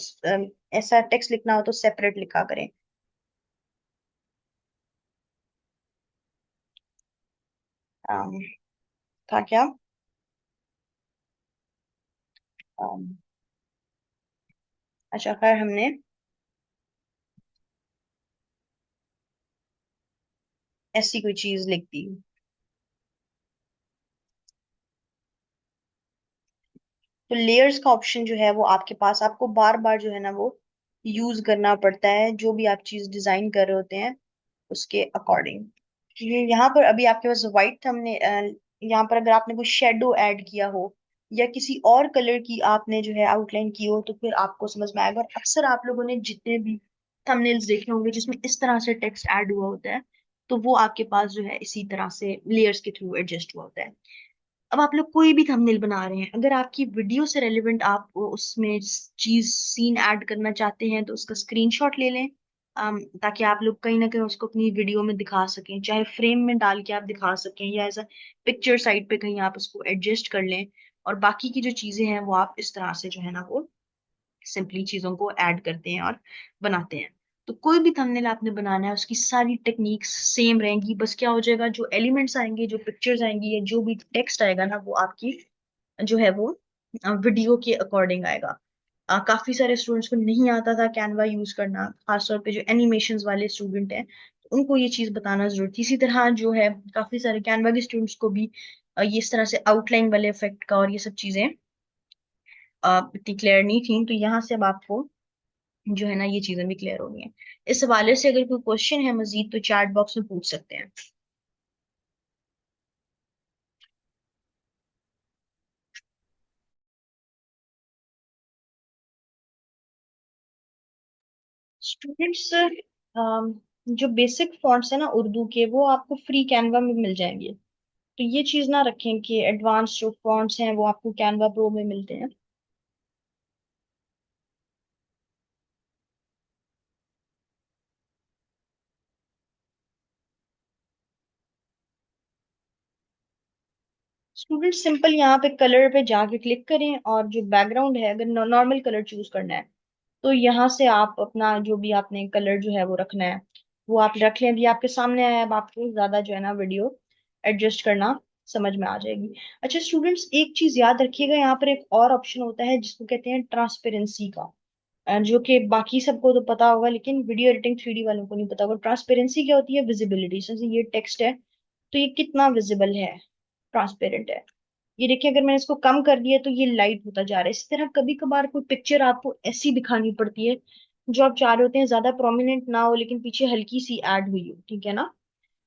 ऐसा टेक्स्ट लिखना हो तो सेपरेट लिखा करें। अम, था क्या, अम, अच्छा खैर, हमने ऐसी कोई चीज लिख दी। तो लेयर्स का ऑप्शन जो है वो आपके पास, आपको बार बार जो है ना वो यूज करना पड़ता है जो भी आप चीज डिजाइन कर रहे होते हैं उसके अकॉर्डिंग। ये यहाँ पर अभी आपके पास व्हाइट, हमने यहाँ पर अगर आपने कोई शेडो ऐड किया हो या किसी और कलर की आपने जो है आउटलाइन की हो, तो फिर आपको समझ में आएगा। और अक्सर आप लोगों ने जितने भी थंबनेल्स देखे होंगे जिसमें इस तरह से टेक्स्ट ऐड हुआ होता है, तो वो आपके पास जो है इसी तरह से लेयर्स के थ्रू एडजस्ट हुआ होता है। अब आप लोग कोई भी थंबनेल बना रहे हैं, अगर आपकी वीडियो से रेलिवेंट आप उसमें चीज सीन ऐड करना चाहते हैं, तो उसका स्क्रीनशॉट ले लें। ताकि आप लोग कहीं ना कहीं उसको अपनी वीडियो में दिखा सकें, चाहे फ्रेम में डाल के आप दिखा सकें या एज अ पिक्चर साइड पे कहीं आप उसको एडजस्ट कर लें। और बाकी की जो चीजें हैं वो आप इस तरह से जो है ना वो सिंपली चीजों को ऐड करते हैं और बनाते हैं। तो कोई भी थंबनेल आपने बनाना है उसकी सारी टेक्निक्स सेम रहेंगी, बस क्या हो जाएगा, जो एलिमेंट्स आएंगे, जो पिक्चर्स आएंगी या जो भी टेक्स्ट आएगा ना, वो आपकी जो है वो वीडियो के अकॉर्डिंग आएगा। काफी सारे स्टूडेंट्स को नहीं आता था कैनवा यूज करना, खासतौर पे जो एनिमेशंस वाले स्टूडेंट हैं, तो उनको ये चीज बताना जरूरी थी। इसी तरह जो है काफी सारे कैनवा के स्टूडेंट्स को भी ये इस तरह से आउटलाइन वाले इफेक्ट का और ये सब चीजें इतनी क्लियर नहीं थी। तो यहाँ से अब आपको जो है ना ये चीजें भी क्लियर हो गई हैं। इस हवाले से अगर कोई क्वेश्चन है मजीद, तो चैट बॉक्स में पूछ सकते हैं। स्टूडेंट्स, जो बेसिक फॉन्ट्स है ना उर्दू के, वो आपको फ्री कैनवा में मिल जाएंगे। तो ये चीज ना रखें कि एडवांस जो फॉन्ट्स हैं वो आपको कैनवा प्रो में मिलते हैं। स्टूडेंट सिंपल यहाँ पे कलर पे जाके क्लिक करें, और जो बैकग्राउंड है, अगर नॉर्मल कलर चूज करना है, तो यहाँ से आप अपना जो भी आपने कलर जो है वो रखना है वो आप रख लें। अभी आपके सामने आया है, अब आपको ज्यादा जो है ना वीडियो एडजस्ट करना समझ में आ जाएगी। अच्छा स्टूडेंट्स, एक चीज याद रखिएगा, यहाँ पर एक और ऑप्शन होता है जिसको कहते हैं ट्रांसपेरेंसी का। जो कि बाकी सबको तो पता होगा लेकिन वीडियो एडिटिंग 3D वालों को नहीं पता होगा। ट्रांसपेरेंसी क्या होती है? विजिबिलिटी। जैसे ये टेक्स्ट है, तो ये कितना विजिबल है, ट्रांसपेरेंट है। ये देखिए, अगर मैंने इसको कम कर दिया तो ये लाइट होता जा रहा है। इसी तरह कभी कभार कोई पिक्चर आपको ऐसी दिखानी पड़ती है जो आप चाह रहे होते हैं ज्यादा प्रोमिनेंट ना हो, लेकिन पीछे हल्की सी ऐड हुई हो, ठीक है ना।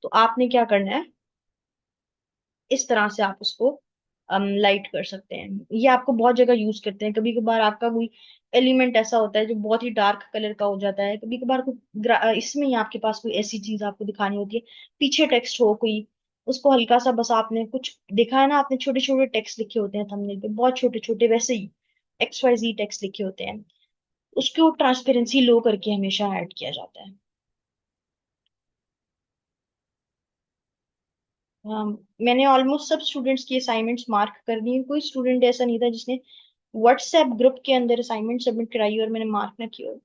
तो आपने क्या करना है, इस तरह से आप उसको लाइट कर सकते हैं। ये आपको बहुत जगह यूज करते हैं। कभी कभार आपका कोई एलिमेंट ऐसा होता है जो बहुत ही डार्क कलर का हो जाता है, कभी कभार कोई इसमें ही आपके पास कोई ऐसी चीज आपको दिखानी होती है, पीछे टेक्स्ट हो कोई, उसको हल्का सा बस आपने कुछ देखा है ना, आपने छोटे छोटे टेक्स्ट लिखे होते हैं थंबनेल पे, बहुत छोटे छोटे, वैसे ही XYZ टेक्स्ट लिखे होते हैं, उसको ट्रांसपेरेंसी लो करके हमेशा ऐड किया जाता है। मैंने ऑलमोस्ट सब स्टूडेंट्स की असाइनमेंट्स मार्क कर दी हैं। कोई स्टूडेंट ऐसा नहीं था जिसने व्हाट्सएप ग्रुप के अंदर असाइनमेंट सबमिट कराई और मैंने मार्क ना किया हो।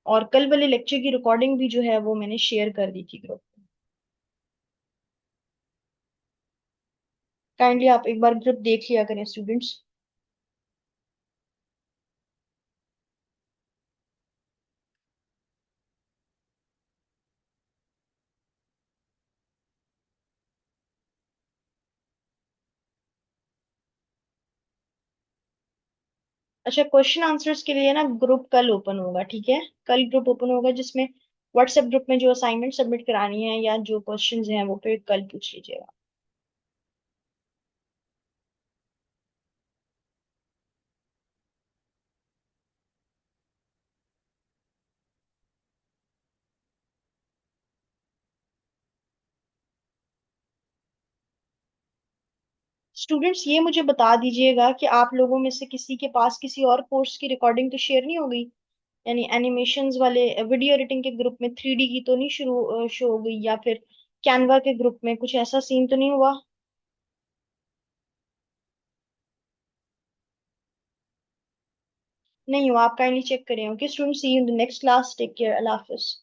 और कल वाले लेक्चर की रिकॉर्डिंग भी जो है वो मैंने शेयर कर दी थी ग्रुप। काइंडली आप एक बार ग्रुप देख लिया करें स्टूडेंट्स। अच्छा, क्वेश्चन आंसर्स के लिए ना ग्रुप कल ओपन होगा, ठीक है। कल ग्रुप ओपन होगा जिसमें व्हाट्सएप ग्रुप में जो असाइनमेंट सबमिट करानी है या जो क्वेश्चंस हैं वो फिर कल पूछ लीजिएगा। स्टूडेंट्स, ये मुझे बता दीजिएगा कि आप लोगों में से किसी के पास किसी और कोर्स की रिकॉर्डिंग तो शेयर नहीं हो गई, यानी एनिमेशंस वाले वीडियो एडिटिंग के ग्रुप में 3D की तो नहीं शुरू शो हो गई, या फिर कैनवा के ग्रुप में कुछ ऐसा सीन तो नहीं हुआ? नहीं हुआ? आप काइंडली चेक करें। Okay student, see you in the next class, take care, अल्लाह हाफिज।